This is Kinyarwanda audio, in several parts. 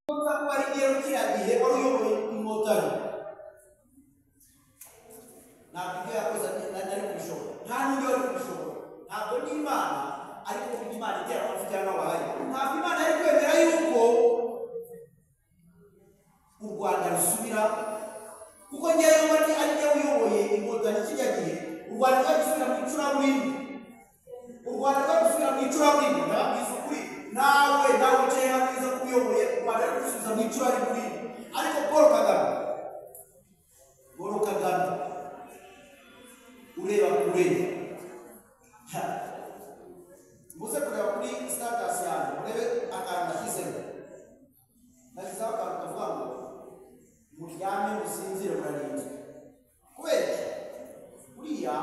ko ari rero kiragiye wari uyoboye inkotanyi ntabwo yakoze nari kubishobora nta n'undi wari kubishobora ntabwo n'Imana ariko Imana itera amafi cyangwa abahaye ntabwo Imana ari kwemera yuko u Rwanda rusubira kuko ngewe bati ari njye uyoboye inkotanyi kijya gihe u Rwanda rwagusubira mu icuraburindi ndababwiza ukuri nawe uciye hamwiza ko uyoboye u Rwanda rusubiza mu icuraburindi ariko Paul Kagame ureba kure muze kureba kuri status yanjye urebe akantu nashyizemo nashyizeho akantu kavuga ngo muryame musinzire murarinzwe kubera buriya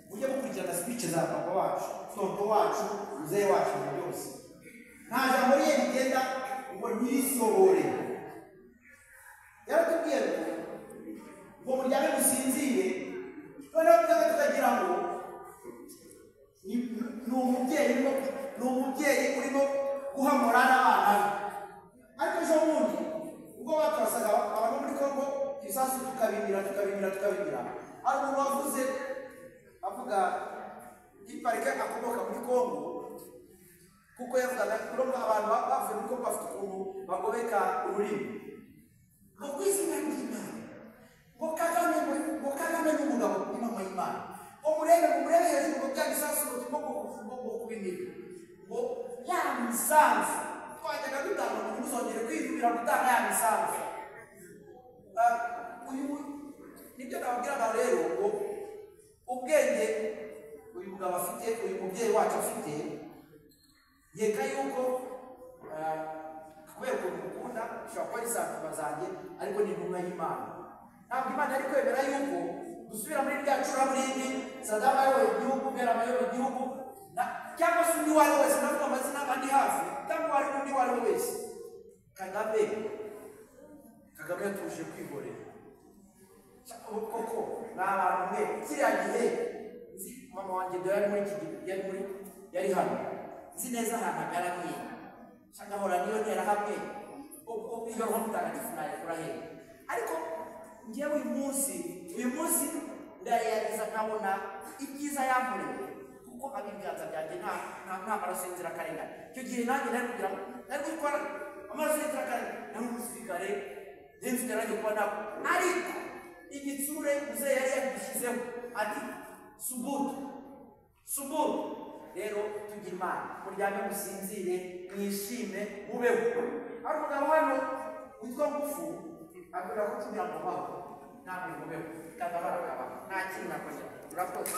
mujye mukurikirana speech za papa wacu tonto wacu muzee wacu byose nta jambo riye rigenda ngo nyirisobore yaratubwiye ngo muryame musinzire noneho tukagira ngo ni umubyeyi urimo guhamura n'abana ariko ejo bundi ubwo batwasaga abantu muri Kongo isasu tukabimira hari umuntu wavuze avuga iparike akomoka muri Kongo kuko yavugaga ko abantu bavuye muri Kongo bafite ukuntu bagobeka ururimi ngo kwizina ry'Imana ngo Kagame n'umugabo w'Imana y'Imana umurebe hejuru ngo bya bisasu ngo kubimira ngo ya misanzu twajyaga dutanga ngo muzongere kwivubira gutanga ya misanzu nibyo nababwira abantu rero ngo ubwenge uyu mugabo afite uyu mubyeyi wacu afite yeka yuko kubera ukuntu mukunda ushobora kuba ari saa zanjye ariko ni intumwa y'Imana ntabwo Imana ari kwemera yuko gusubira muri rya curaburindi Saddam ayoboye igihugu Berama ayoboye igihugu cyangwa se undi wari wese navuga amazina andi hafi cyangwa wari undi wari wese Kagame yatuje kwigorera koko ni abantu mwe kiriya gihe nzi mama wanjye yari muri iki gihe yari hano nzi neza ahantu agaramiye shagahora niyo ntera hamwe ubwo iyo roho mutagatifu nayikura he ariko ngewe uyu munsi ndayageza nkabona ibyiza yankoreye kuko ibiganza byanjye nta maraso y'inzirakarengane icyo gihe nanjye nari gukora amaraso y'inzirakarengane nari umusirikare mfite nanjye kuba nako ariko igitsure muze yari yagishyizeho ati subutu rero tugira Imana muryame musinzire mwishime mubeho ari umugabo hano witwa Ngufu akwira ko tumira mu baho ntabwo mubeho kagabara nta kintu nakongera urakoze